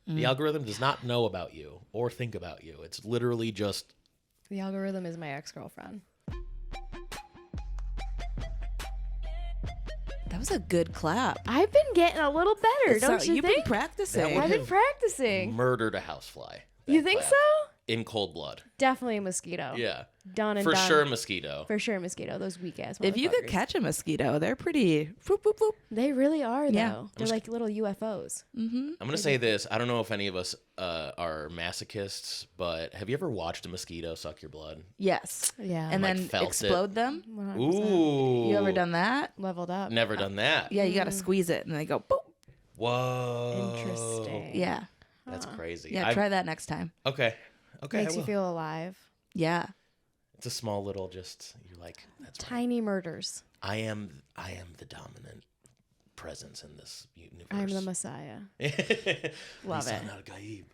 The algorithm does not know about you or think about you. It's literally just... The algorithm is my ex-girlfriend. That was a good clap. I've been getting a little better, don't you You've think? been practicing. That I've been practicing. murdered a housefly. that You think clap. so? In cold blood. Definitely a mosquito. Yeah. Done and For done. sure mosquito. For sure mosquito. Those weak ass If you could motherfuckers. catch a mosquito, they're pretty. Whoop, whoop, whoop. They really are, though. Yeah. They're like little UFOs. I'm going to say this. I don't know if any of us are masochists, but have you ever watched a mosquito suck your blood? Yes. Yeah. And Like, then felt explode it. them. 100%. Ooh. You ever done that? Leveled up. Never done that. Yeah, you got to squeeze it and they go boop. Whoa. Interesting. Yeah. That's crazy. Yeah, try that next time. Okay. Okay. Makes I you will. feel alive. Yeah. It's a small little just, you're like, that's right. Tiny murders. I am the dominant presence in this universe. I am the Messiah. Love Isa it. al-Ghaib.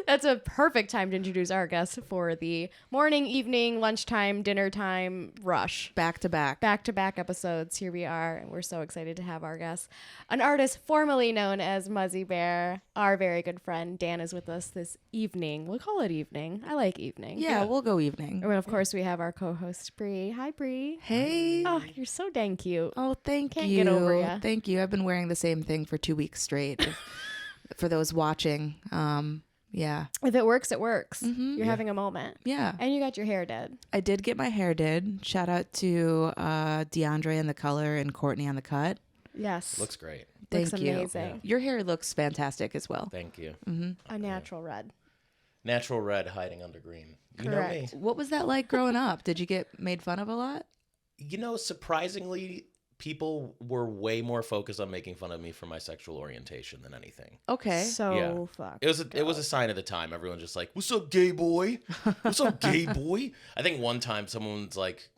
That's a perfect time to introduce our guest for the morning, evening, lunchtime, dinner time rush. Back to back. Back-to-back episodes. Here we are, and we're so excited to have our guest. An artist formerly known as Muzzy Bearr. Our very good friend Dan is with us this evening. We'll call it evening. I like evening. Yeah, we'll go evening. And of course, we have our co-host, Bree. Hi, Bree. Hey. Oh, you're so dang cute. Oh, thank Can't you. get over ya. Thank you. I've been wearing the same thing for 2 weeks straight. For those watching. Yeah. If it works, it works. You're having a moment. Yeah. And you got your hair did. I did get my hair did. Shout out to DeAndre on the color and Courtney on the cut. Yes. Looks great. Thank Looks you. amazing. Your hair looks fantastic as well. Thank you. A natural red. Natural red hiding under green. You Correct. know me. What was that like growing up? Did you get made fun of a lot? You know, surprisingly, people were way more focused on making fun of me for my sexual orientation than anything. Okay. So Yeah. fuck. It was a sign of the time. Everyone's just like, "What's up, gay boy? What's up, gay boy?" I think one time someone's like,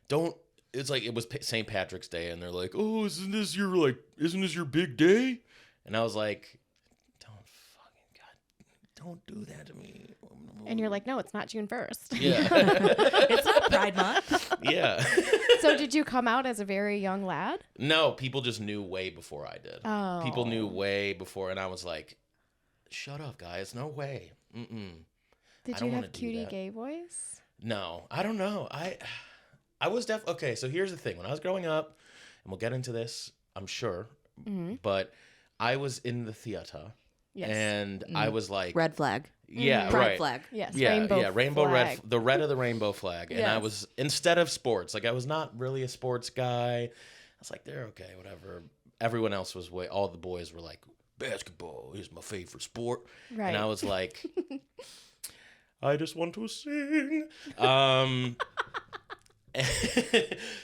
"Don't." It's like it was St. Patrick's Day, and they're like, "Oh, isn't this your big day?" And I was like, "Don't do that to me." And you're like, no, it's not June 1st. Yeah, It's not Pride Month. yeah. So did you come out as a very young lad? No, people just knew way before I did. Oh. People knew way before, and I was like, "Shut up, guys! No way." Did I don't you wanna have do cutie that. gay voice? No, I don't know. I was okay. So here's the thing: when I was growing up, and we'll get into this, I'm sure, but I was in the theater, Yes. and I was like, Red flag. yeah, Pride right, flag. Yes. yeah, rainbow flag. red, the red of the rainbow flag, and I Yes. was instead of sports, like I was not really a sports guy. I was like, they're okay, whatever. Everyone else was all the boys were like, basketball is my favorite sport, Right. and I was like, I just want to sing.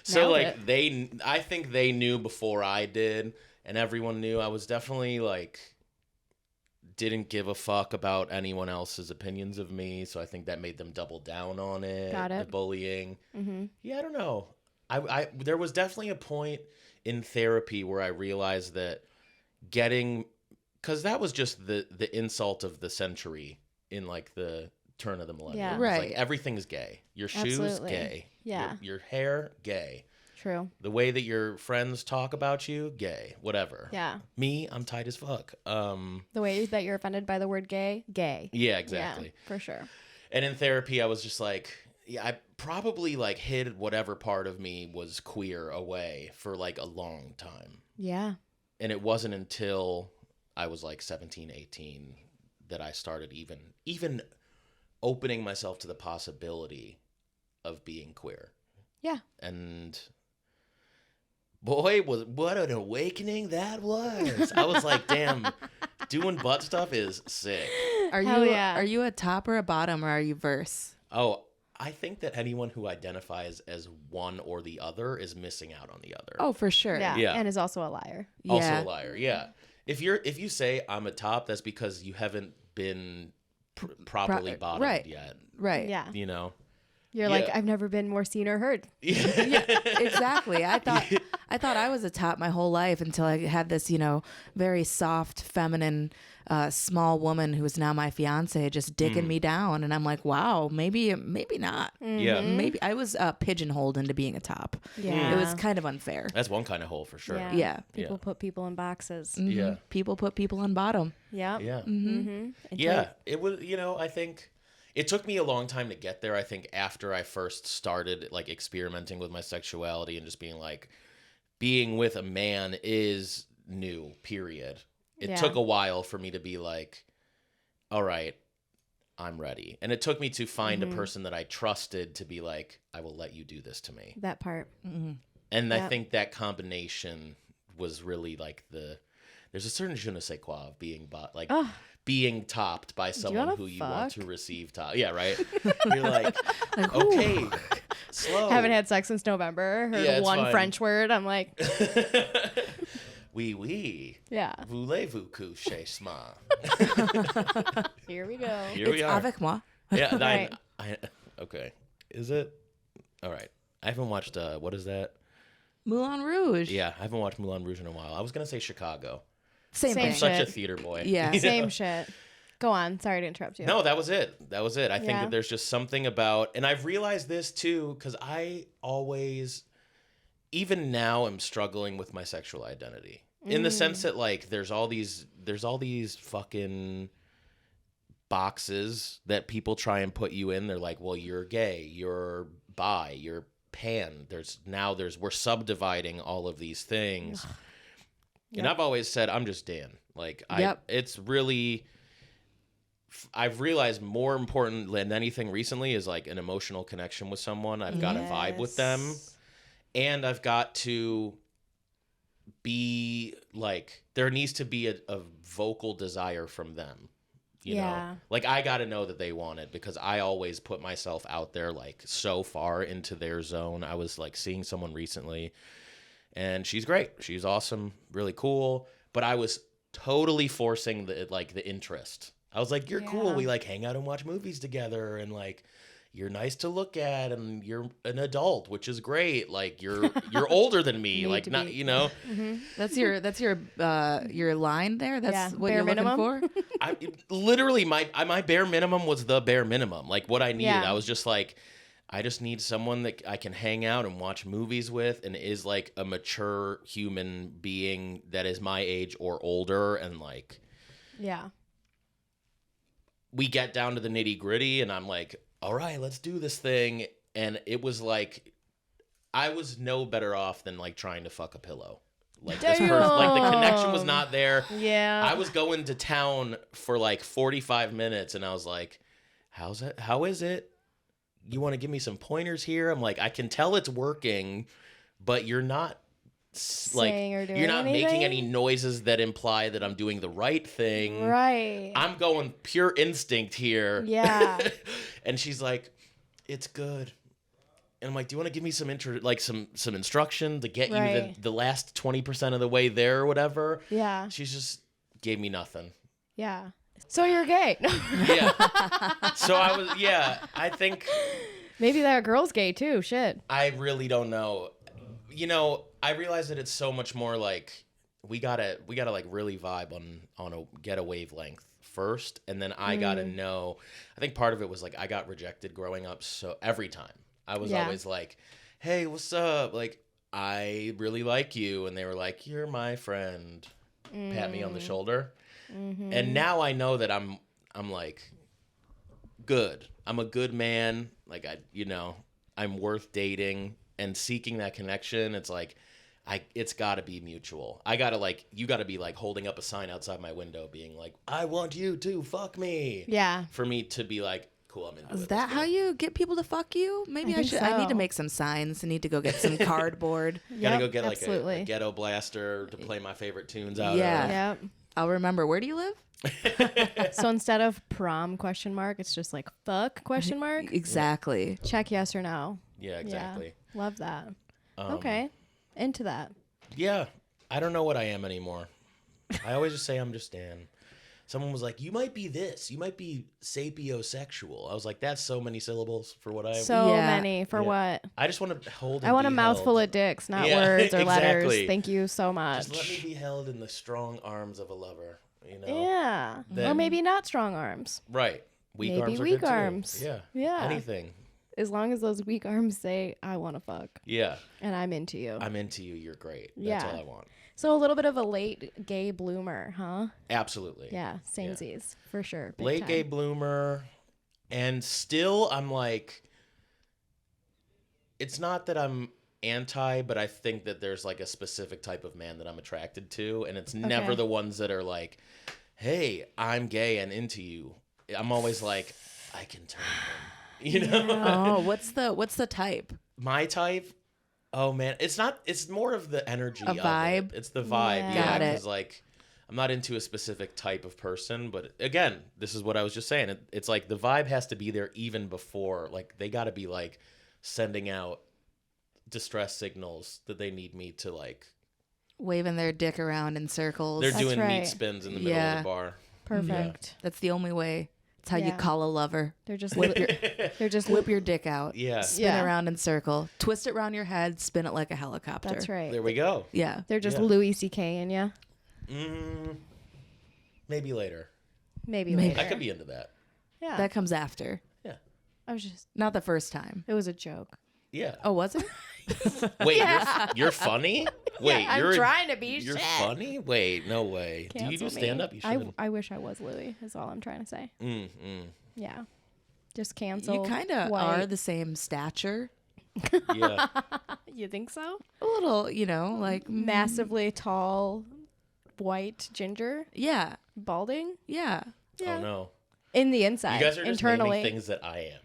So Nailed like it. I think they knew before I did, and everyone knew. I was definitely like didn't give a fuck about anyone else's opinions of me, so I think that made them double down on it. Got it. The bullying. Mm-hmm. Yeah, I don't know. I there was definitely a point in therapy where I realized that because that was just the insult of the century in like the turn of the millennium. Yeah. It's Right. like everything's gay. Your shoes, Absolutely. gay. Yeah. Your hair, gay. True. The way that your friends talk about you, gay. Whatever. Yeah. Me, I'm tight as fuck. The way that you're offended by the word gay, gay. Yeah, exactly. Yeah, for sure. And in therapy, I was just like, yeah, I probably like hid whatever part of me was queer away for like a long time. Yeah. And it wasn't until I was like 17, 18 that I started even opening myself to the possibility of being queer. Yeah. And boy, what an awakening that was. I was like, damn, doing butt stuff is sick. Hell yeah. Are you a top or a bottom, or are you verse? Oh, I think that anyone who identifies as one or the other is missing out on the other. Oh, for sure. Yeah. Yeah. And is also a liar. Also Yeah. a liar. Yeah. If you say I'm a top, that's because you haven't been properly bottomed right. yet. Right. Yeah. You know. You're Yeah. like, I've never been more seen or heard. Yeah, exactly. I I thought I was a top my whole life until I had this, very soft, feminine, small woman who is now my fiance just dicking me down. And I'm like, wow, maybe not. Yeah. Maybe I was pigeonholed into being a top. Yeah. It was kind of unfair. That's one kind of hole for sure. Yeah. People put people in boxes. Mhm. Yeah. People put people on bottom. Yeah. Yeah. Mm-hmm. Yeah. It was, I think it took me a long time to get there. I think after I first started like experimenting with my sexuality and just being like, being with a man is new, period. It took a while for me to be like, all right, I'm ready. And it took me to find a person that I trusted to be like, I will let you do this to me. That part. Mm-hmm. And I think that combination was really like there's a certain je ne sais quoi of being being topped by someone who you want to receive top. Yeah, right? You're like okay, slow. Haven't had sex since November. Heard one fine. French word. I'm like, oui. yeah. Voulez-vous coucher ce soir? Here we go. Here we It's are. avec moi. Yeah, Right. okay. Is it? All right. I haven't watched, what is that? Moulin Rouge. Yeah, I haven't watched Moulin Rouge in a while. I was going to say Chicago. Same Same thing. shit. Such a theater boy. Yeah. You Same know? shit. Go on. Sorry to interrupt you. No, that was it. I think Yeah. that there's just something about, and I've realized this too, because I always, even now, am struggling with my sexual identity. In the sense that like there's all these fucking boxes that people try and put you in. They're like, well, you're gay, you're bi, you're pan. We're subdividing all of these things. And I've always said I'm just Dan. Like it's really, I've realized more important than anything recently is like an emotional connection with someone. I've got to vibe with them, and I've got to be like, there needs to be a vocal desire from them. You know, like I got to know that they want it, because I always put myself out there like so far into their zone. I was like seeing someone recently, and she's great. She's awesome, really cool. But I was totally forcing the interest. I was like, you're cool. We like hang out and watch movies together, and like you're nice to look at, and you're an adult, which is great. Like you're older than me, like not, That's your line there. That's what bare you're minimum. looking for. I literally my bare minimum was the bare minimum. Like what I needed. Yeah. I was just like, I just need someone that I can hang out and watch movies with, and is like a mature human being that is my age or older, and like we get down to the nitty gritty, and I'm like, all right, let's do this thing. And it was like, I was no better off than like trying to fuck a pillow. Like this person, like the connection was not there. Yeah. I was going to town for like 45 minutes, and I was like, how is it? You want to give me some pointers here? I'm like, I can tell it's working, but you're not Saying or doing you're not anything? making any noises that imply that I'm doing the right thing. Right. I'm going pure instinct here. Yeah. And she's like, it's good. And I'm like, do you want to give me some some instruction to get you the last 20% of the way there or whatever? Yeah. She's just gave me nothing. Yeah. So you're gay. Yeah. So I think Maybe that girl's gay too. Shit. I really don't know. I realize that it's so much more like we gotta like really vibe get a wavelength first, and then I gotta know. I think part of it was like I got rejected growing up, so every time I was always like, hey, what's up? Like, I really like you, and they were like, you're my friend. Pat me on the shoulder. And now I know that I'm like good. I'm a good man. Like I'm worth dating, and seeking that connection. It's like it's got to be mutual. You got to be like holding up a sign outside my window being like, I want you to fuck me. Yeah. For me to be like, cool, I'm into it. Is that how you get people to fuck you? Maybe I think should. I need so. to make some signs. I need to go get some cardboard. Gotta go get absolutely. like a ghetto blaster to play my favorite tunes out Yeah. of. Yep. I'll remember. Where do you live? So instead of prom ? It's just like fuck ? Exactly. Check yes or no. Yeah, exactly. Yeah. Love that. Okay. Into that. Yeah. I don't know what I am anymore. I always just say I'm just Dan. someone was like, you might be this. You might be sapiosexual. I was like, that's so many syllables for what I am. So Yeah. many for what? I just want to hold I want a be mouthful held. of dicks, not Yeah, words or letters. exactly. Thank you so much. Just let me be held in the strong arms of a lover. You know? Yeah. Then- Or maybe not strong arms. Right. Weak Maybe arms are weak good too. arms. Yeah. Yeah. Anything. As long as those weak arms say, I want to fuck. Yeah. And I'm into you. I'm into you. You're great. That's Yeah. all I want. So a little bit of a late gay bloomer, huh? Absolutely. Yeah. Samesies. For sure. Big Late time. gay bloomer. And still, I'm like, it's not that I'm anti, but I think that there's like a specific type of man that I'm attracted to. And it's never Okay. the ones that are like, hey, I'm gay and into you. I'm always like, I can turn him. You know? Oh, what's the type? My type? Oh man, it's not. It's more of the energy. A of vibe? It. It's the vibe. Yeah. Yeah, Got it. because like, I'm not into a specific type of person, but again, this is what I was just saying. It's like the vibe has to be there even before. Like they got to be like sending out distress signals that they need me to like. Waving their dick around in circles. They're That's doing right. meat spins in the middle of Yeah. the bar. Perfect. That's the only way. It's how you Yeah. call a lover. They're just Whip your they're just whip your dick out. Yeah. Spin Yeah. around in circle. Twist it around your head. Spin it like a helicopter. That's right. There we go. Yeah. They're just Yeah. Louis C.K. in ya. Maybe later. Maybe Maybe. later. I could be into that. Yeah. That comes after. Yeah. I was just. Not the first time. It was a joke. Yeah. Oh, was it? Wait, you're funny? Wait, I'm you're trying to be You're shit. funny? Wait, no way. Do you Cancel do me. stand up? You should. I wish I was Louis. Is all I'm trying to say. Mm. Yeah. Just cancel. You kind of white. are the same stature. Yeah. You think so? A little, like Massively tall, white, ginger, Yeah. balding. Yeah. Yeah. Oh no. In the inside. You guys are just internally. naming things that I am.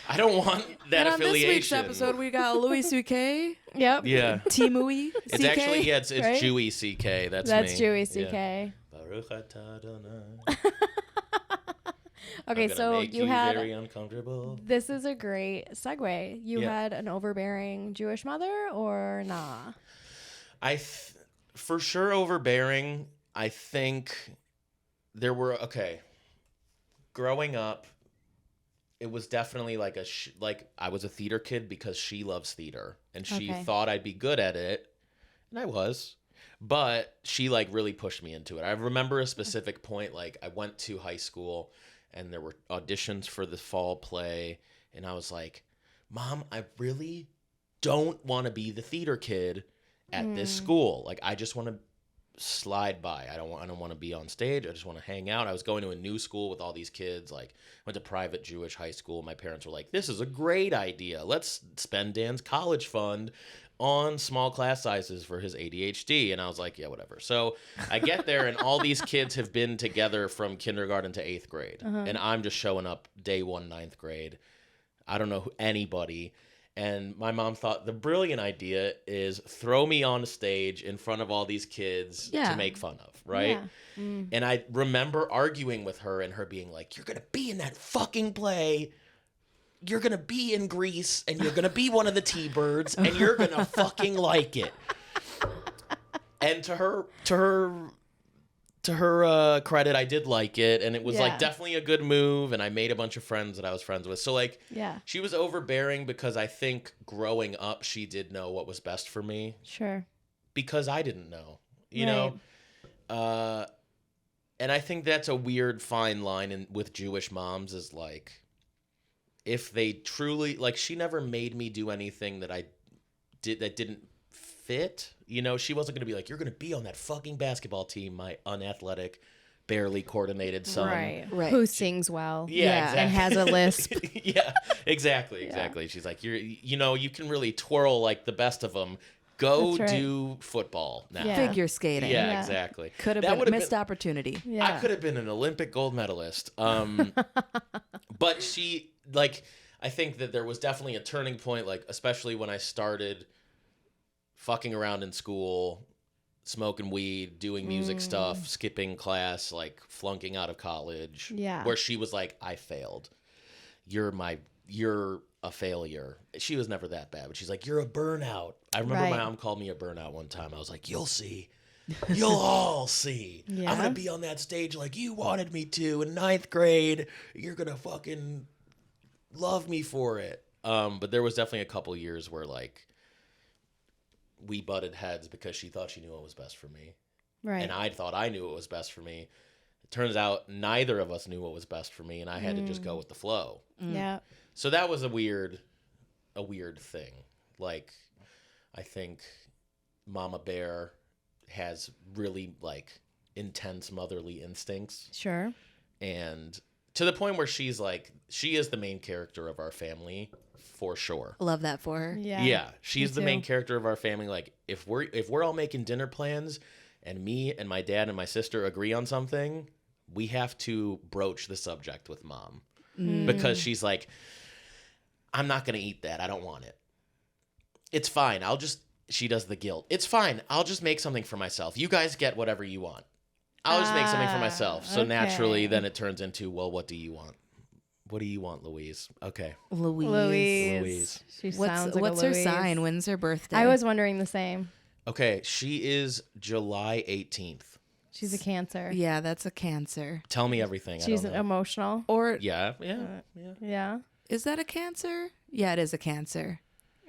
I don't want that And on this affiliation. week's episode, we got Louis C.K. Yep. Yeah. Timui It's actually it's right? Jewy CK. That's That's me. Jewy Yeah. CK. Baruch atah Adonai. Okay, I'm gonna so make you had. very uncomfortable. This is a great segue. You Yeah. had an overbearing Jewish mother or nah? For sure overbearing. I think there were growing up, it was definitely like I was a theater kid because she loves theater and she Okay. thought I'd be good at it, and I was, but she like really pushed me into it. I remember a specific point, like I went to high school and there were auditions for the fall play, and I was like, Mom, I really don't want to be the theater kid at this school. Like I just want to slide by. I don't want to be on stage. I just want to hang out. I was going to a new school with all these kids. Like went to private Jewish high school. My parents were like, "This is a great idea. Let's spend Dan's college fund on small class sizes for his ADHD." And I was like, "Yeah, whatever." So I get there and all these kids have been together from kindergarten to 8th grade. And I'm just showing up day 1, 9th grade. I don't know anybody. And my mom thought the brilliant idea is throw me on a stage in front of all these kids Yeah. to make fun of, right? Yeah. And I remember arguing with her and her being like, "You're going to be in that fucking play. You're going to be in Greece and you're going to be one of the T-Birds and you're going to fucking like it." And to her credit, I did like it, and it was Yeah. like definitely a good move, and I made a bunch of friends that I was friends with. So like, Yeah. she was overbearing because I think growing up she did know what was best for me Sure. because I didn't know, you know. And I think that's a weird fine line with Jewish moms is like, if they truly like, she never made me do anything that I did that didn't fit. You know, she wasn't going to be like, "You're going to be on that fucking basketball team, my unathletic, barely coordinated son." Right. Who sings well. Yeah, And has a lisp. Yeah, exactly. She's like, you can really twirl like the best of them. Go That's right. do football now. Yeah. Figure skating. Yeah, Yeah. exactly. Could have That been would've missed opportunity. Yeah. I could have been an Olympic gold medalist. But she, like, I think that there was definitely a turning point, like, especially when I started fucking around in school, smoking weed, doing music stuff, skipping class, like flunking out of college. Yeah. Where she was like, "I failed. You're a failure." She was never that bad, but she's like, "You're a burnout." I remember my Right. mom called me a burnout one time. I was like, "You'll see. You'll all see. Yeah. I'm going to be on that stage like you wanted me to in 9th grade. You're going to fucking love me for it. But there was definitely a couple years where, like, we butted heads because she thought she knew what was best for me. Right. And I thought I knew what was best for me. It turns out neither of us knew what was best for me, and I had to just go with the flow. Yeah. So that was a weird thing. Like, I think Mama Bearr has really, like, intense motherly instincts. Sure. And to the point where she's like, she is the main character of our family for sure. Love that for her. Yeah. Yeah, she's the main too. character of our family. Like, if we're all making dinner plans and me and my dad and my sister agree on something, we have to broach the subject with Mom. Because she's like, I'm not going to eat that. I don't want it. It's fine. She does the guilt. It's fine. I'll just make something for myself. You guys get whatever you want. I'll just make something for myself. So naturally, okay. then it turns into, well, what do you want? What do you want, Louise? Okay. Louise. She sounds like What's a her Louise. sign? When's her birthday? I was wondering the same. Okay. She is July 18th. She's a Cancer. Yeah, that's a Cancer. Tell me everything. She's I don't know. emotional. Or Yeah. Yeah. is that a Cancer? Yeah, it is a Cancer.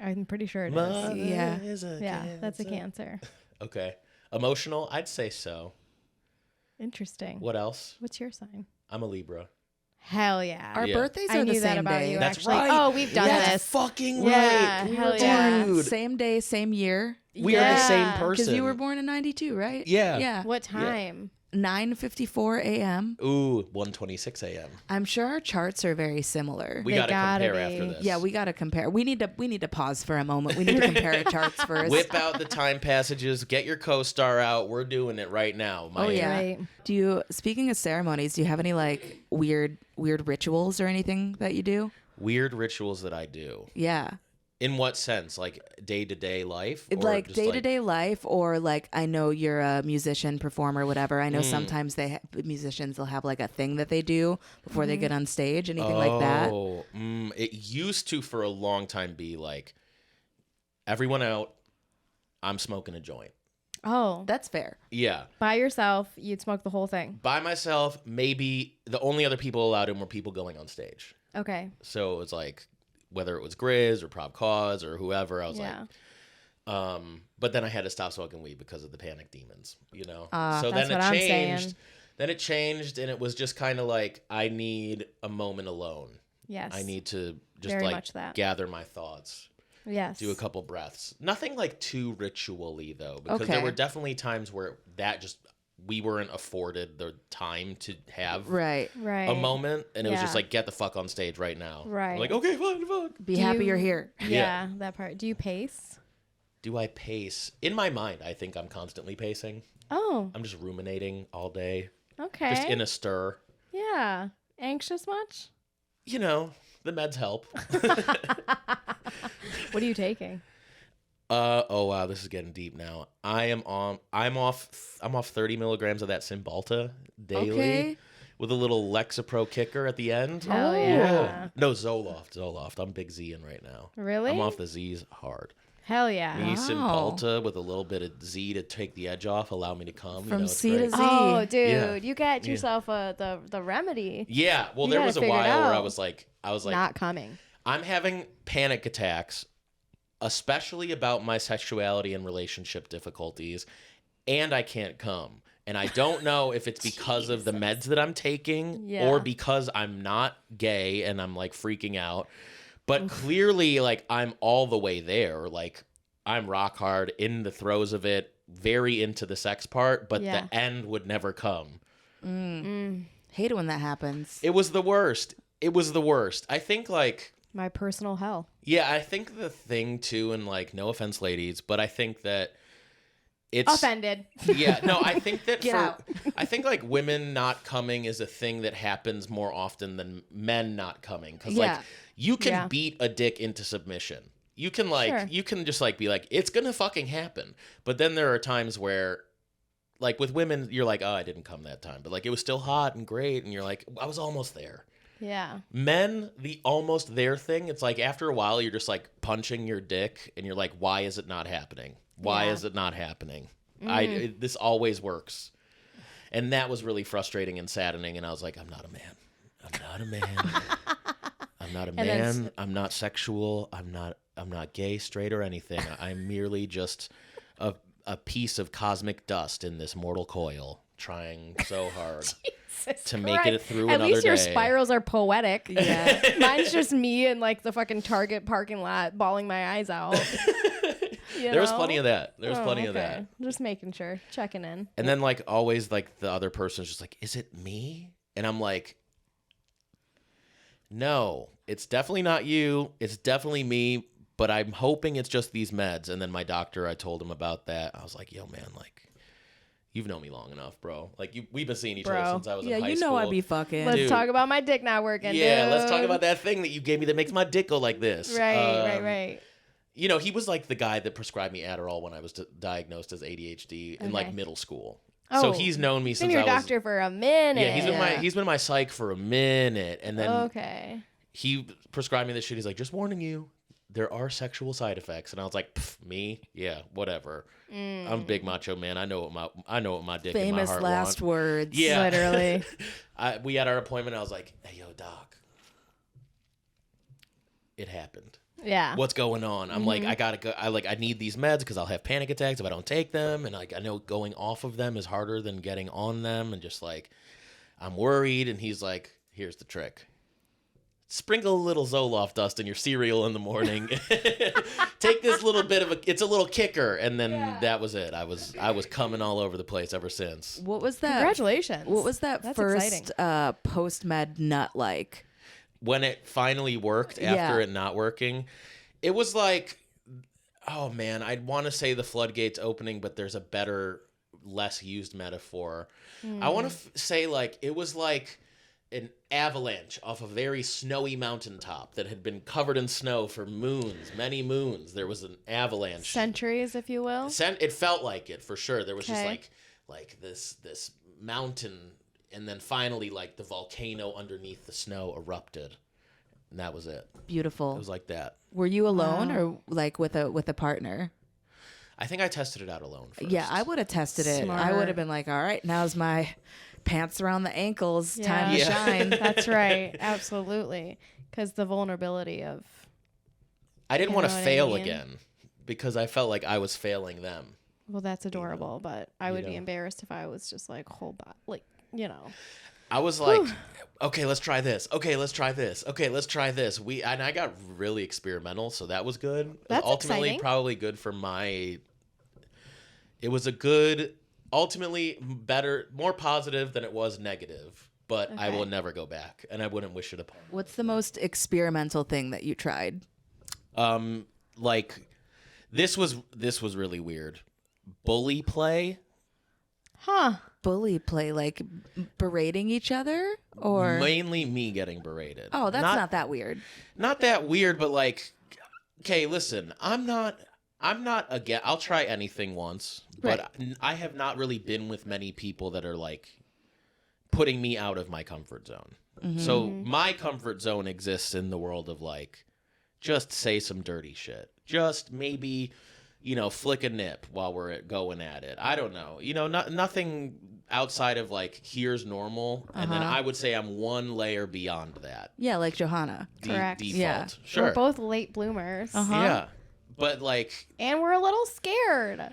I'm pretty sure it is. Mother Yeah. is a Yeah, that's a Cancer. Cancer. Okay. Emotional? I'd say so. Interesting. What else? What's your sign? I'm a Libra. Hell yeah. Our Yeah. birthdays I are the knew that same about day. you. That's actually. right. Oh, we've done That's this. fucking Yeah, right. hell yeah. Dude. Same day, same year. We are the same Yeah. person. Because you were born in 92, right? Yeah. Yeah. What time? 9:54 a.m. Ooh, 1:26 a.m. I'm sure our charts are very similar. We They gotta gotta compare be. after this. Yeah, we got to compare. We need to pause for a moment. We need to compare our charts first. Whip out the time passages. Get your co-star out. We're doing it right now. Oh yeah. Right. Do you, speaking of ceremonies, do you have any like weird rituals or anything that you do? Weird rituals that I do. Yeah. In what sense? Like day-to-day life? Or Like just, day-to-day life, or like, I know you're a musician, performer, whatever. I know sometimes musicians will have like a thing that they do before they get on stage, anything like that. Oh, it used to for a long time be like, everyone out, I'm smoking a joint. Oh, That's fair. Yeah. by yourself, you'd smoke the whole thing. By myself, maybe the only other people allowed in were people going on stage. Okay. So it was like, whether it was Grizz or Prob Cause or whoever, I was Yeah. like, but then I had to stop smoking weed because of the panic demons, you know? So That's then what it I'm changed. saying. Then it changed, and it was just kind of like, I need a moment alone. Yes. I need to just Very like much that. gather my thoughts, Yes. do a couple breaths. Nothing like too ritually though, because there Okay. were definitely times where that just, we weren't afforded the time to have Right. Right. a moment, and it was just Yeah. like, get the fuck on stage right now. Right. I'm like, okay, fine, fuck. Be Do happy you- you're here. Yeah, that part. Do you pace? Do I pace? In my mind, I think I'm constantly pacing. Oh, I'm just ruminating all day, okay. just in a stir. Yeah. Anxious much? You know, the meds help. What are you taking? Oh wow, this is getting deep now. I'm off 30 milligrams of that Cymbalta daily Okay. with a little Lexapro kicker at the end. Hell Oh. yeah. No, Zoloft. I'm big Zing right now. Really? I'm off the Z's hard. Hell yeah. Me Wow. Cymbalta with a little bit of Z to take the edge off, allow me to come. From it's C to great. Z. Oh, dude, Yeah. you get yourself the remedy. Yeah, well, You there gotta was a figure it while where I out. was like, Not coming. I'm having panic attacks, especially about my sexuality and relationship difficulties, and I can't come. And I don't know if it's because of the meds that I'm taking Yeah. or because I'm not gay and I'm like freaking out. But clearly, like, I'm all the way there. Like, I'm rock hard in the throes of it, very into the sex part, but Yeah. the end would never come. Hate it when that happens. It was the worst. It was the worst. I think, like, My personal hell. yeah, I think the thing too, and like, no offense, ladies, but I think that it's Offended. yeah, no, I think that Get out. I think like women not coming is a thing that happens more often than men not coming, because like Yeah. you can Yeah. beat a dick into submission. You can like Sure. you can just like be like, it's gonna fucking happen, but then there are times where. Like with women, you're like, oh, I didn't come that time, but like it was still hot and great, and you're like, I was almost there. Yeah. Men, the almost there thing, it's like after a while you're just like punching your dick and you're like, why is it not happening? Why Yeah. is it not happening? This always works. And that was really frustrating and saddening. And I was like, I'm not a man. I'm not a man. I'm not a man. I'm not sexual. I'm not gay, straight, or anything. I'm merely just a piece of cosmic dust in this mortal coil, trying so hard to make it through another day. At least your spirals are poetic. Yeah. Mine's just me in like the fucking Target parking lot bawling my eyes out. There was plenty of that. There was plenty of that. Just making sure, checking in. And then like always like the other person's just like, is it me? And I'm like, no, it's definitely not you. It's definitely me. But I'm hoping it's just these meds. And then my doctor, I told him about that. I was like, yo, man, like, you've known me long enough, bro. Like, we've been seeing each other since I was in high school. Yeah, you know I be fucking. Let's talk about my dick not working, Yeah, dude. let's talk about that thing that you gave me that makes my dick go like this. Right. You know, he was like the guy that prescribed me Adderall when I was diagnosed as ADHD in like middle school. Oh, so he's known me since been your I was... doctor for a minute. Yeah, he's been my psych for a minute. And then he prescribed me this shit. He's like, just warning you, there are sexual side effects. And I was like, me? Yeah, whatever. I'm a big macho man. I know what my dick and my heart Famous last want. words. Yeah. Literally. We had our appointment. I was like, hey, yo, doc. It happened. Yeah. What's going on? I'm like, I gotta go. I need these meds because I'll have panic attacks if I don't take them. And like, I know going off of them is harder than getting on them. And just like, I'm worried. And he's like, here's the trick. Sprinkle a little Zoloft dust in your cereal in the morning. Take this little bit of it's a little kicker. And then that was it. I was coming all over the place ever since. What was that? Congratulations. What was that That's first post-med nut like? When it finally worked after it not working, it was like, oh man, I'd want to say the floodgates opening, but there's a better, less used metaphor. I want to say like, it was like an avalanche off a very snowy mountaintop that had been covered in snow for moons, many moons. There was an avalanche. Centuries, if you will. It felt like it for sure. There was just like this mountain. And then finally, like, the volcano underneath the snow erupted. And that was it. Beautiful. It was like that. Were you alone or like with a partner? I think I tested it out alone first. Yeah, I would have tested it. Smart. I would have been like, all right, now's my pants around the ankles. Time to shine. That's right. Absolutely. Because the vulnerability of... I didn't want to fail mean? again because I felt like I was failing them. Well, that's adorable, but I would be embarrassed if I was just like, hold on. Like, you know. I was like, okay, let's try this. Okay, let's try this. Okay, let's try this. And I got really experimental, so that was good. That's ultimately exciting. Probably good for my... It was a good, ultimately better, more positive than it was negative, but I will never go back, and I wouldn't wish it upon. What's the most experimental thing that you tried? Like, this was really weird. Bully play. Huh. Bully play, like berating each other, or Mainly me getting berated. oh, that's not that weird. Not that weird, but like, okay, listen, I'm not again. I'll try anything once, but I have not really been with many people that are like putting me out of my comfort zone. So my comfort zone exists in the world of like, just say some dirty shit. Just maybe, flick a nip while we're going at it. I don't know. Nothing outside of like, here's normal. And then I would say I'm one layer beyond that. Yeah, like Johanna. Correct. Default. Yeah. Sure. We're both late bloomers. Yeah. But like, And we're a little scared.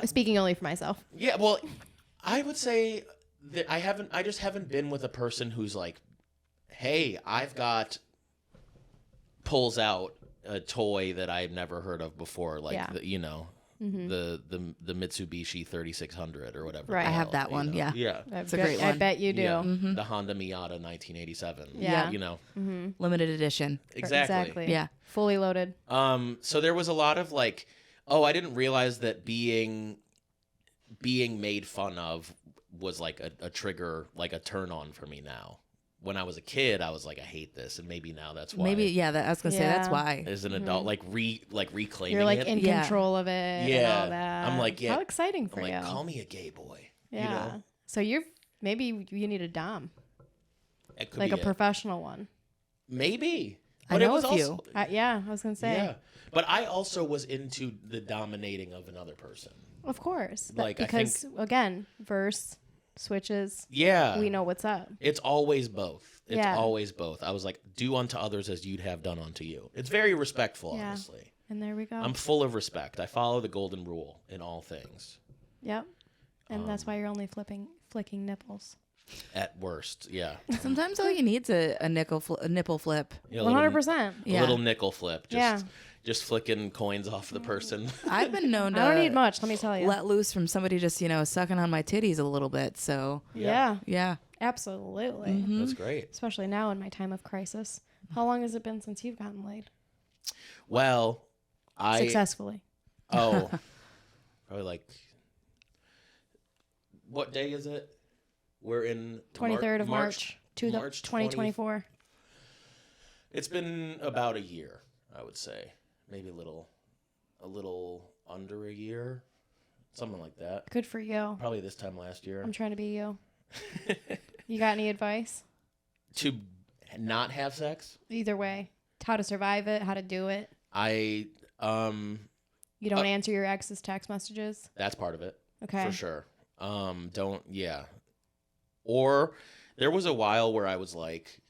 Speaking only for myself. yeah, well, I would say that I just haven't been with a person who's like, hey, I've got, pulls out a toy that I've never heard of before, like the Mitsubishi 3600 or whatever. Right. I have that one. Yeah. Yeah. It's a great one. I bet you do. Yeah. The Honda Miata 1987. Yeah. Limited edition. Exactly. Yeah. Fully loaded. So there was a lot of like, oh, I didn't realize that being made fun of was like a trigger, like a turn on for me now. When I was a kid, I was like, I hate this, and maybe now that's why. Maybe, yeah. I was gonna say that's why. As an adult, like reclaiming You're like it. in control of it and all that. I'm like, yeah. How exciting for I'm you. like, call me a gay boy. Yeah. So maybe you need a dom, It could like be a professional one. Maybe. I But it know was a few. also, Yeah, I was gonna say. yeah. But I also was into the dominating of another person. Of course. Like, because, again, verse, switches, Yeah. we know what's up. It's always both. It's Yeah. always both. I was like, do unto others as you'd have done unto you. It's very respectful, Yeah. honestly. And there we go. I'm full of respect. I follow the golden rule in all things. Yep. And that's why you're only flicking nipples. At worst, yeah. Sometimes all you need is a nipple flip. Yeah, 100%. A little nickel flip. Yeah. Just flicking coins off the person. I've been known to I don't need much, let me tell you. let loose from somebody just, sucking on my titties a little bit. So, Yeah. yeah. Absolutely. That's great. Especially now in my time of crisis. How long has it been since you've gotten laid? Well, Successfully. Oh, probably like, what day is it? We're in 23rd of March, March 2024. It's been about a year, I would say. Maybe a little under a year, something like that. Good for you. Probably this time last year. I'm trying to be you. You got any advice? To not have sex? Either way. How to survive it, how to do it. You don't answer your ex's text messages? That's part of it. Okay. For sure. Or there was a while where I was like,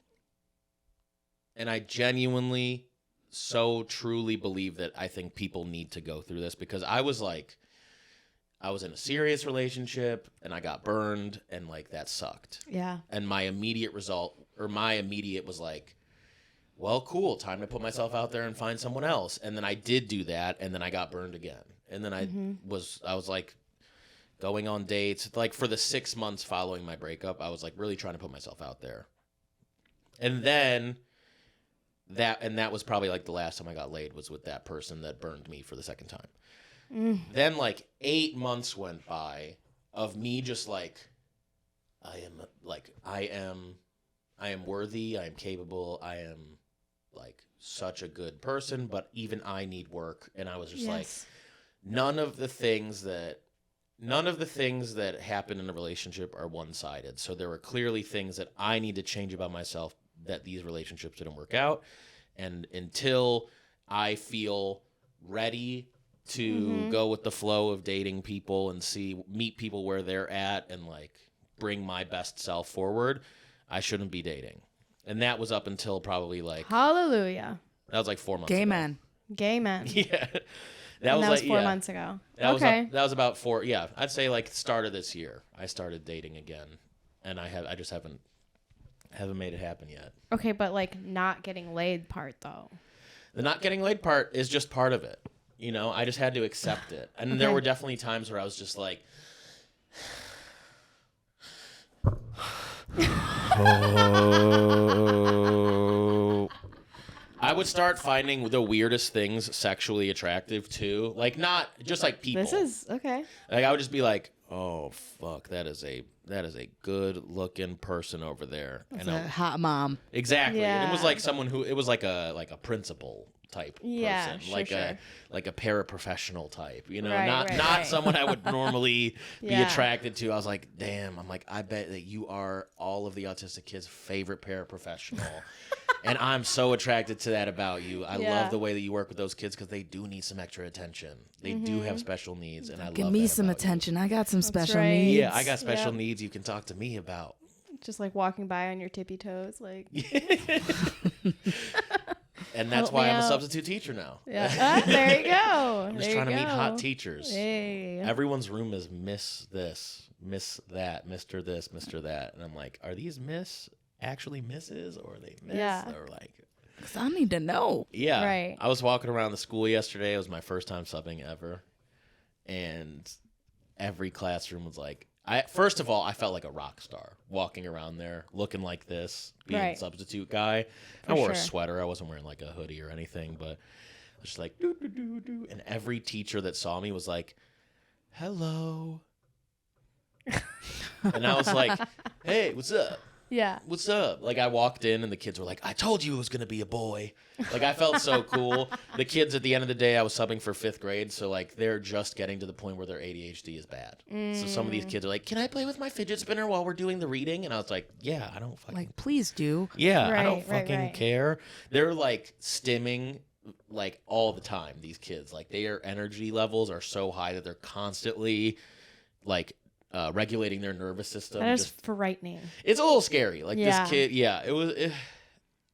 and I genuinely so truly believe that I think people need to go through this, because I was in a serious relationship and I got burned and like that sucked. Yeah. And my immediate was like, well, cool, time to put myself out there and find someone else. And then I did do that, and then I got burned again. And then I was like going on dates. Like for the 6 months following my breakup, I was like really trying to put myself out there. And then that was probably like the last time I got laid was with that person that burned me for the second time. Then like 8 months went by of me just like, I am worthy, I am capable, I am like such a good person, but even I need work. And I was just like, none of the things that happen in a relationship are one-sided. So there were clearly things that I need to change about myself that these relationships didn't work out. And until I feel ready to go with the flow of dating people and meet people where they're at and like bring my best self forward, I shouldn't be dating. And that was up until probably like, hallelujah. That was like 4 months Gay ago. man. Gay men. Yeah. That was 4 months ago. That okay. that was about 4. Yeah. I'd say like start of this year, I started dating again. And I just haven't made it happen yet. Okay. But like not getting laid part though. The not getting laid part is just part of it. I just had to accept it. And there were definitely times where I was just like, I would start finding the weirdest things sexually attractive too. Like not just like people. This is okay. Like I would just be like, oh fuck, that is a good looking person over there. That's a hot mom. Exactly. Yeah. And it was like someone who it was like a principal type Yeah, person. sure. Like a paraprofessional type. Right, not right. someone I would normally be Yeah. attracted to. I was like, damn, I bet that you are all of the autistic kids' favorite paraprofessional. And I'm so attracted to that about you. I Yeah. love the way that you work with those kids because they do need some extra attention. They do have special needs, and I Give love me that some about you. attention. I got some special right. needs. Yeah, I got special Yep. needs you can talk to me about. Just like walking by on your tippy toes, like. And that's Help why me I'm a out. substitute teacher now. Yeah. There you go. I'm just trying to meet hot teachers. Hey. Everyone's room is Miss this, Miss that, Mr. this, Mr. that. And I'm like, are these Miss actually Misses or are they Miss? Yeah. Or like, 'Cause I need to know. yeah. Right. I was walking around the school yesterday. It was my first time subbing ever. And every classroom was like, first of all, I felt like a rock star walking around there looking like this, being Right. a substitute guy. I For wore a sure. sweater. I wasn't wearing like a hoodie or anything, but I was just like, doo, doo, doo, doo. And every teacher that saw me was like, hello. And I was like, hey, what's up? Yeah. What's up? Like I walked in and the kids were like, I told you it was going to be a boy. Like I felt so cool. The kids at the end of the day, I was subbing for 5th grade. So like they're just getting to the point where their ADHD is bad. So some of these kids are like, can I play with my fidget spinner while we're doing the reading? And I was like, yeah, I don't fucking Like, please do. yeah, I Right, don't right, fucking right. care. They're like stimming like all the time. These kids, like their energy levels are so high that they're constantly like regulating their nervous system. That is frightening. It's a little scary. Like Yeah. this kid,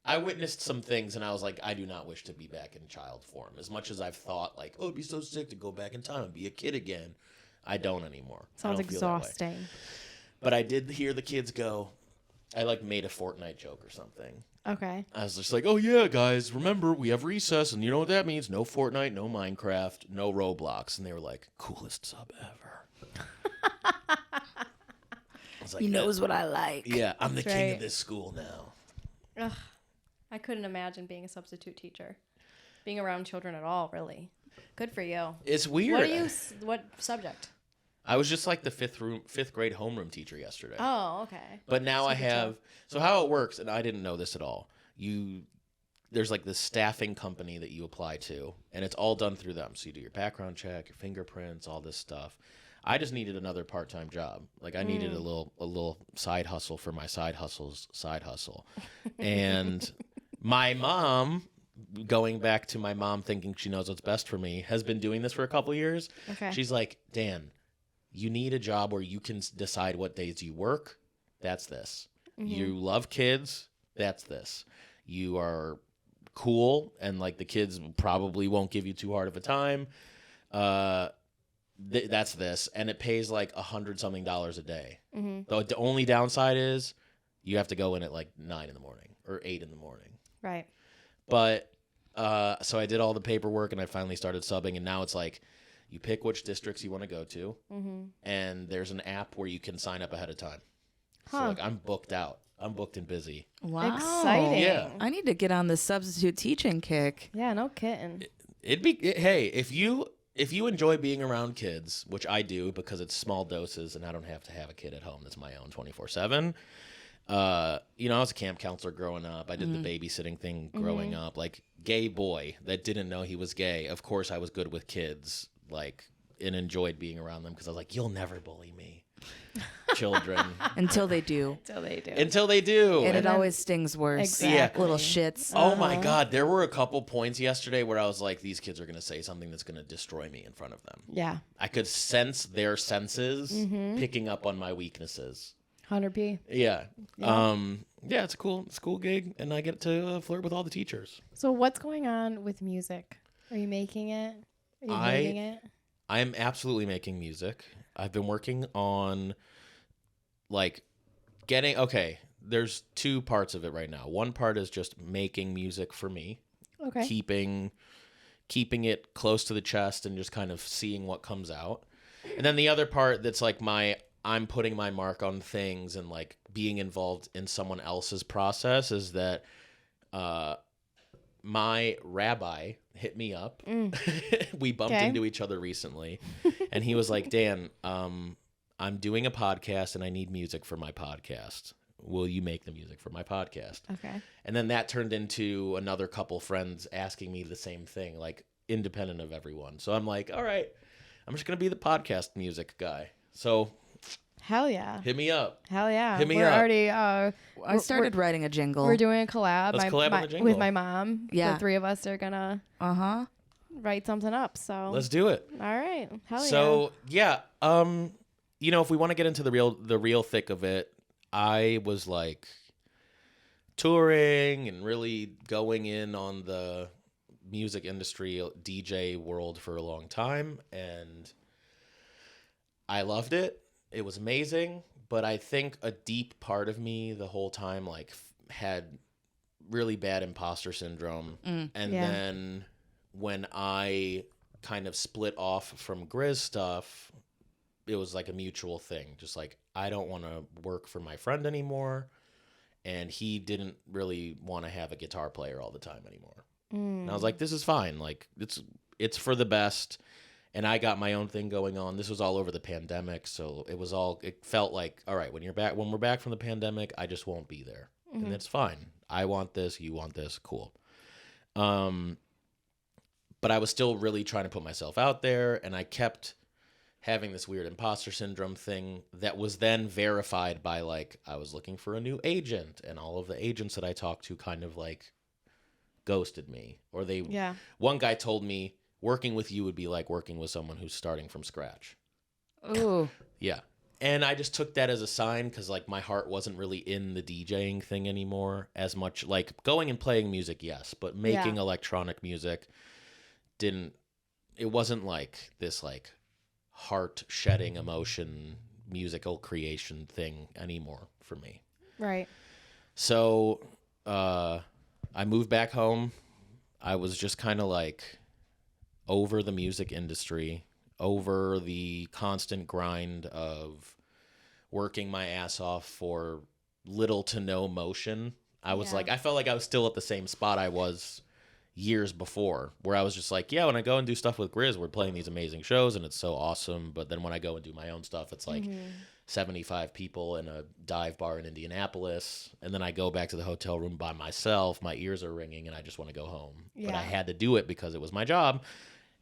I witnessed some things and I was like, I do not wish to be back in child form. As much as I've thought like, oh, it'd be so sick to go back in time and be a kid again. I don't anymore. Sounds I don't feel that way. exhausting. But I did hear the kids go, I like made a Fortnite joke or something. Okay. I was just like, oh yeah, guys, remember we have recess and you know what that means? No Fortnite, no Minecraft, no Roblox. And they were like, coolest sub ever. I was like, He knows what I like. yeah, I'm the That's king right. of this school now. Ugh. I couldn't imagine being a substitute teacher. Being around children at all, really. Good for you. It's weird. What subject? I was just like the fifth grade homeroom teacher yesterday. Oh, okay. But now I Super have, so how it works, and I didn't know this at all. There's like this staffing company that you apply to, and it's all done through them. So you do your background check, your fingerprints, all this stuff. I just needed another part-time job. Like I needed a little side hustle for my side hustle's side hustle. And my mom, going back to my mom thinking she knows what's best for me, has been doing this for a couple years. Okay. She's like, Dan, you need a job where you can decide what days you work. That's this. You love kids. That's this. You are cool, and like the kids probably won't give you too hard of a time. That's this, and it pays like $100-something a day. Though the only downside is you have to go in at like 9 in the morning or 8 in the morning. Right. But so I did all the paperwork, and I finally started subbing, and now it's like you pick which districts you want to go to, and there's an app where you can sign up ahead of time. So like I'm booked out. I'm booked and busy. Wow. Exciting. Yeah. I need to get on the substitute teaching kick. Yeah, no kidding. Hey, if you enjoy being around kids, which I do because it's small doses and I don't have to have a kid at home that's my own 24/7. I was a camp counselor growing up. I did the babysitting thing growing up. Like gay boy that didn't know he was gay. Of course I was good with kids, like, and enjoyed being around them because I was like, you'll never bully me. Children. Until they do. Until they do. And it always stings worse. Exactly. Little shits. Oh my God. There were a couple points yesterday where I was like, these kids are going to say something that's going to destroy me in front of them. Yeah. I could sense their senses picking up on my weaknesses. 100p. Yeah. Yeah, it's a cool gig, and I get to flirt with all the teachers. So what's going on with music? Are you making it? Are you hating it? I am absolutely making music. I've been working on like there's two parts of it right now. One part is just making music for me. Okay. Keeping it close to the chest and just kind of seeing what comes out. And then the other part that's like I'm putting my mark on things and like being involved in someone else's process is that my rabbi hit me up. We bumped into each other recently, and he was like, Dan, I'm doing a podcast and I need music for my podcast. Will you make the music for my podcast? Okay. And then that turned into another couple friends asking me the same thing, like independent of everyone. So I'm like, all right, I'm just going to be the podcast music guy. So Hell yeah. hit me up. Hell yeah. Hit me we're up. already I started writing a jingle. we're doing a collab. Let's collab on the jingle. With my mom. Yeah. The three of us are gonna write something up. So Let's do it. all right. Hell yeah. So yeah, if we want to get into the real thick of it, I was like touring and really going in on the music industry, DJ world for a long time, and I loved it. It was amazing, but I think a deep part of me the whole time like had really bad imposter syndrome. And then when I kind of split off from Grizz stuff, it was like a mutual thing. Just like, I don't want to work for my friend anymore. And he didn't really want to have a guitar player all the time anymore. And I was like, this is fine. Like it's for the best. And I got my own thing going on. This was all over the pandemic, so it felt like, all right, when we're back from the pandemic, I just won't be there. And it's fine. I want this, you want this, cool. But I was still really trying to put myself out there, and I kept having this weird imposter syndrome thing that was then verified by like I was looking for a new agent, and all of the agents that I talked to kind of like ghosted me, or they. Yeah. One guy told me working with you would be like working with someone who's starting from scratch. Ooh. Yeah. And I just took that as a sign because, like, my heart wasn't really in the DJing thing anymore as much. Like, going and playing music, yes, but making electronic music it wasn't like this, like, heart-shedding emotion musical creation thing anymore for me. Right. So I moved back home. I was just kind of, like, over the music industry, over the constant grind of working my ass off for little to no motion. I was like, I felt like I was still at the same spot I was years before, where I was just like, yeah, when I go and do stuff with Grizz, we're playing these amazing shows and it's so awesome. But then when I go and do my own stuff, it's like 75 people in a dive bar in Indianapolis. And then I go back to the hotel room by myself. My ears are ringing and I just want to go home. Yeah. But I had to do it because it was my job.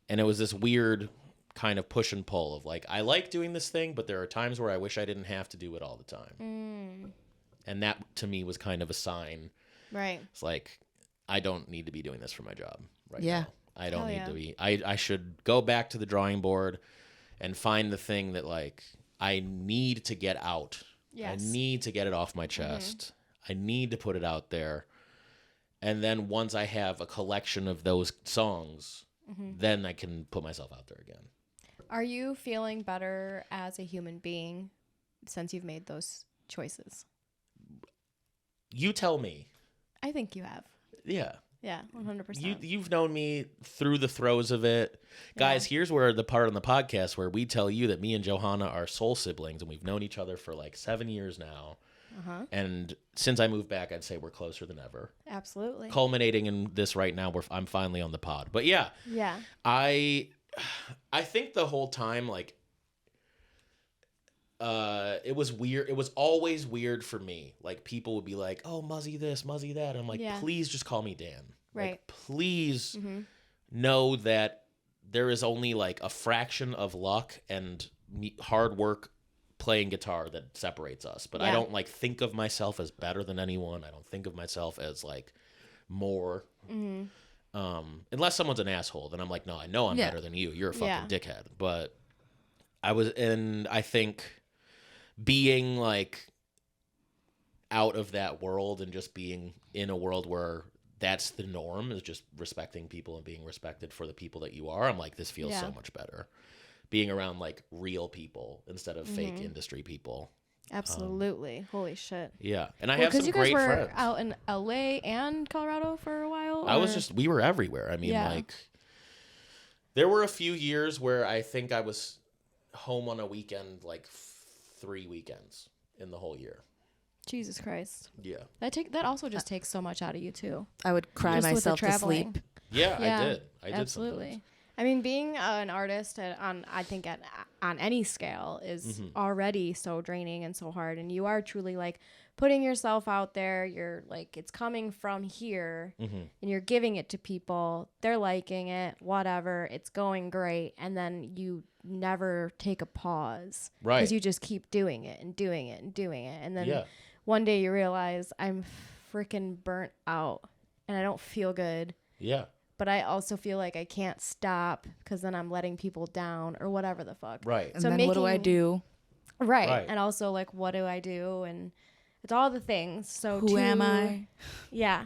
And it was this weird kind of push and pull of like, I like doing this thing, but there are times where I wish I didn't have to do it all the time. And that to me was kind of a sign. Right. It's like, I don't need to be doing this for my job right Yeah. now. I don't Hell need yeah. to be. I should go back to the drawing board and find the thing that, like, I need to get out. Yes. I need to get it off my chest. I need to put it out there. And then once I have a collection of those songs, then I can put myself out there again. Are you feeling better as a human being since you've made those choices? You tell me. I think you have. Yeah. Yeah, 100%. You've known me through the throes of it. Guys, here's where the part on the podcast where we tell you that me and Johanna are soul siblings and we've known each other for like 7 years now. And since I moved back, I'd say we're closer than ever. Absolutely. Culminating in this right now where I'm finally on the pod. But yeah. Yeah. I think the whole time, like, it was weird. It was always weird for me. Like, people would be like, oh, Muzzy this, Muzzy that. I'm like, please just call me Dan. Right. Like, please know that there is only like a fraction of luck and hard work playing guitar that separates us. But I don't like think of myself as better than anyone. I don't think of myself as like more. Unless someone's an asshole, then I'm like, no, I know I'm better than you. You're a fucking dickhead. But I think being like out of that world and just being in a world where that's the norm is just respecting people and being respected for the people that you are. I'm like, this feels so much better. Being around like real people instead of fake industry people. Absolutely. Holy shit. Yeah. And I have some you guys great were friends. out in LA and Colorado for a while? We were everywhere. I mean, like, there were a few years where I think I was home on a weekend, like 3 weekends in the whole year. Jesus Christ. Yeah. That also just takes so much out of you too. I would cry Just with the myself to traveling. sleep. Yeah, Yeah, I did. I did absolutely. sometimes. I mean, being an artist on any scale is already so draining and so hard, and you are truly like putting yourself out there. You're like, it's coming from here, and you're giving it to people. They're liking it, whatever. It's going great, and then you never take a pause, Right? Because you just keep doing it and doing it and doing it, and then Yeah. one day you realize I'm freaking burnt out, and I don't feel good. Yeah. But I also feel like I can't stop because then I'm letting people down or whatever the fuck. Right. And then what do I do? Right. And also, like, what do I do? And it's all the things. So Who am I? Yeah.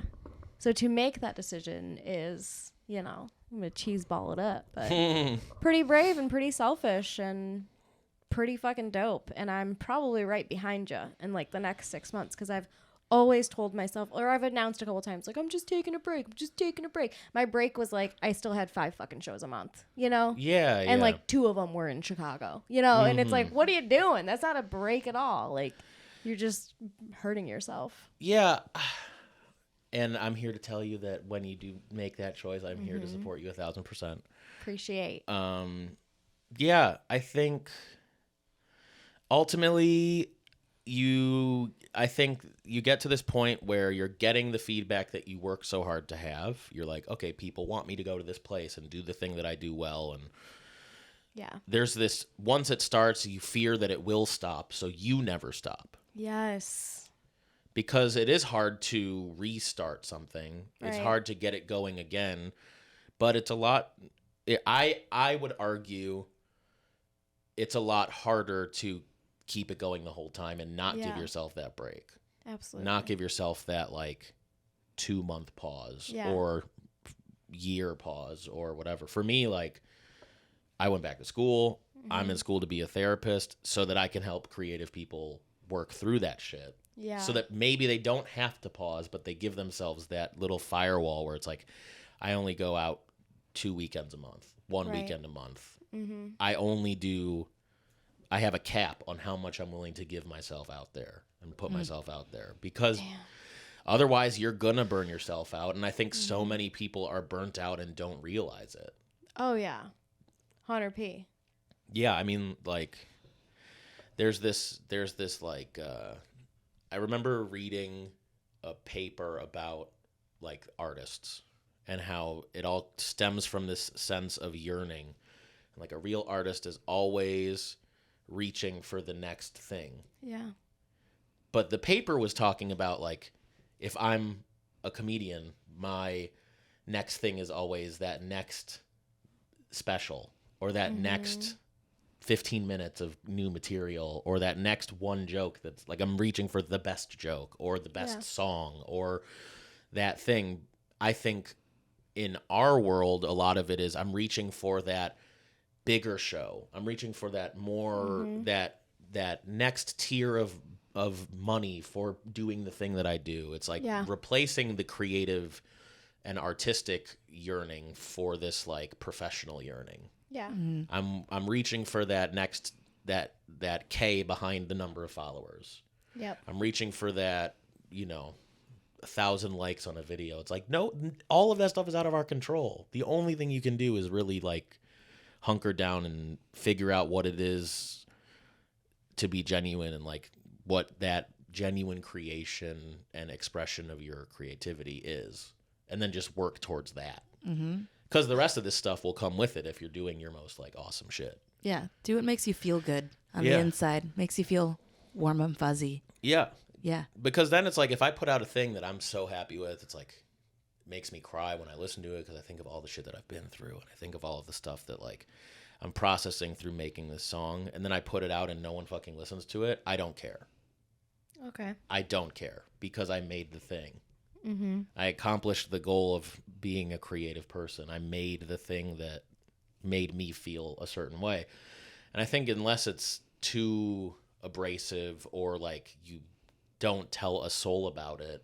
So to make that decision is, I'm going to cheese ball it up. But pretty brave and pretty selfish and pretty fucking dope. And I'm probably right behind you in, like, the next 6 months because I've always told myself, or I've announced a couple times, like, I'm just taking a break. My break was like, I still had 5 fucking shows a month, Yeah. And like 2 of them were in Chicago, and it's like, what are you doing? That's not a break at all. Like, you're just hurting yourself. Yeah. And I'm here to tell you that when you do make that choice, I'm here to support you 1,000%. Appreciate. Yeah, I think ultimately I think you get to this point where you're getting the feedback that you work so hard to have. You're like, okay, people want me to go to this place and do the thing that I do well. And there's this, once it starts, you fear that it will stop. So you never stop. Yes. because it is hard to restart something. It's Right. hard to get it going again, but it's a lot. I would argue it's a lot harder to keep it going the whole time and not give Yeah. yourself that break. Absolutely. Not give yourself that like 2-month pause Yeah. or year pause or whatever. For me, like I went back to school. I'm in school to be a therapist so that I can help creative people work through that shit. Yeah. So that maybe they don't have to pause, but they give themselves that little firewall where it's like, I only go out 2 weekends a month, one Right. weekend a month. Mm-hmm. I have a cap on how much I'm willing to give myself out there and put myself out there because Damn. otherwise you're going to burn yourself out. And I think so many people are burnt out and don't realize it. Oh yeah. 100p. Yeah. I mean, like there's this like, I remember reading a paper about like artists and how it all stems from this sense of yearning. Like a real artist is always reaching for the next thing. Yeah. But the paper was talking about like, if I'm a comedian, my next thing is always that next special or that next 15 minutes of new material or that next one joke that's like I'm reaching for the best joke or the best Yeah. song or that thing. I think in our world, a lot of it is I'm reaching for that bigger show. I'm reaching for that more that next tier of money for doing the thing that I do. It's like Yeah. replacing the creative and artistic yearning for this like professional yearning. Yeah. I'm reaching for that next that K behind the number of followers. Yep. I'm reaching for that, 1,000 likes on a video. It's like, no, all of that stuff is out of our control. The only thing you can do is really like hunker down and figure out what it is to be genuine and like what that genuine creation and expression of your creativity is. And then just work towards that. Because the rest of this stuff will come with it if you're doing your most like awesome shit. Yeah. Do what makes you feel good on Yeah. the inside. Makes you feel warm and fuzzy. Yeah. Yeah. Because then it's like if I put out a thing that I'm so happy with, it's like it makes me cry when I listen to it because I think of all the shit that I've been through and I think of all of the stuff that like I'm processing through making this song, and then I put it out and no one fucking listens to it. I don't care. Okay. I don't care because I made the thing. Mm-hmm. I accomplished the goal of being a creative person. I made the thing that made me feel a certain way. And I think unless it's too abrasive or like you don't tell a soul about it,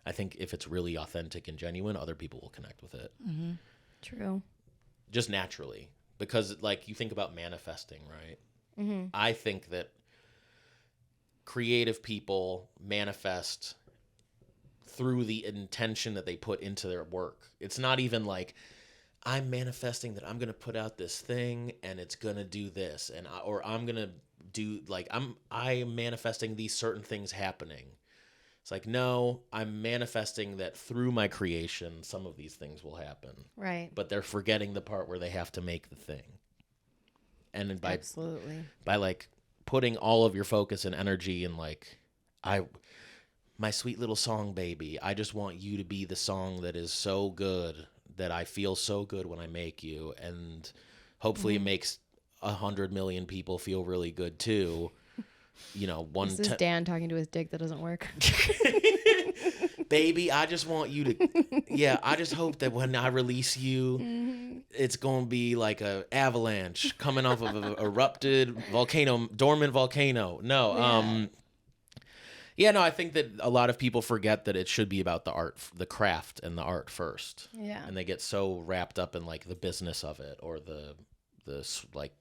I think if it's really authentic and genuine, other people will connect with it. True. Just naturally. Because like you think about manifesting, right? Mm-hmm. I think that creative people manifest through the intention that they put into their work. It's not even like I'm manifesting that I'm going to put out this thing and it's going to do this or I'm going to do like I'm manifesting these certain things happening. It's like, no, I'm manifesting that through my creation some of these things will happen. Right. But they're forgetting the part where they have to make the thing. And then Absolutely. by like putting all of your focus and energy in like my sweet little song baby, I just want you to be the song that is so good that I feel so good when I make you, and hopefully it makes 100 million people feel really good too. This is Dan talking to his dick that doesn't work. Baby, I just want you to I just hope that when I release you, it's going to be like a avalanche coming off of an erupted dormant volcano. No, I think that a lot of people forget that it should be about the art, the craft and the art first. Yeah. And they get so wrapped up in like the business of it or the like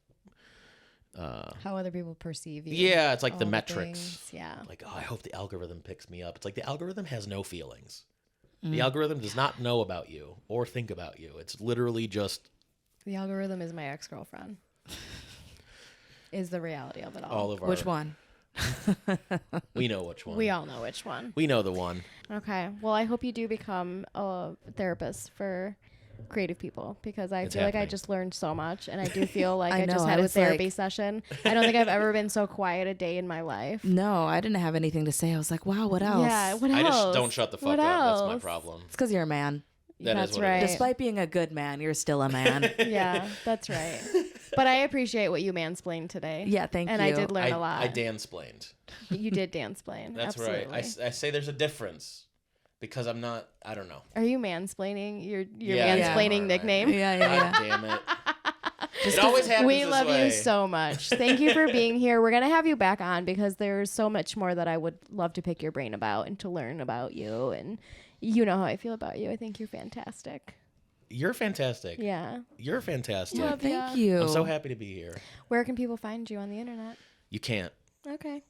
How other people perceive you. yeah, it's like all the metrics. things. Yeah. Like, oh, I hope the algorithm picks me up. It's like the algorithm has no feelings. The algorithm does not know about you or think about you. It's literally just The algorithm is my ex-girlfriend. Is the reality of it all. all of our. Which one? We know which one. We all know which one. We know the one. Okay. Well, I hope you do become a therapist for creative people because I It's feel like I happening. just learned so much, and I do feel like I I just know, had I a was therapy like- session. I don't think I've ever been so quiet a day in my life. No, I didn't have anything to say. I was like, wow, what else? Yeah, what else? I just don't shut the fuck What up. That's my else? problem. It's because you're a man. That is That's what it right. is. Despite being a good man, you're still a man. Yeah, that's right. But I appreciate what you mansplained today. Yeah, thank and you. I did learn a lot. I dansplained. You did Dansplain. That's Absolutely. right. I say there's a difference because I'm not. I don't know. Are you mansplaining your Yeah, mansplaining yeah. nickname? yeah, God yeah. damn it. It always happens We this love way. you so much. Thank you for being here. We're gonna have you back on because there's so much more that I would love to pick your brain about and to learn about you. And you know how I feel about you. I think you're fantastic. You're fantastic. Yeah. You're fantastic. Love ya. Thank you. I'm so happy to be here. Where can people find you on the internet? You can't. Okay.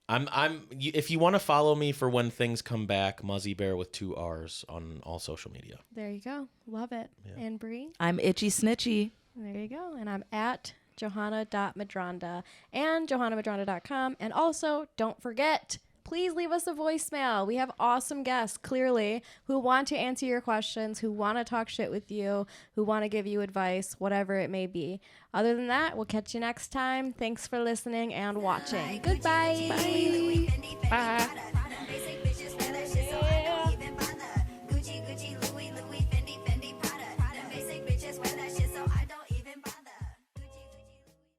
If you want to follow me for when things come back, Muzzy Bearr with 2 R's on all social media. There you go. Love it. Yeah. And Bree? I'm itchy snitchy. There you go. And I'm at johanna.madronda and johannamadronda.com. And also, don't forget, please leave us a voicemail. We have awesome guests, clearly, who want to answer your questions, who want to talk shit with you, who want to give you advice, whatever it may be. Other than that, we'll catch you next time. Thanks for listening and watching. Goodbye. Bye. Bye.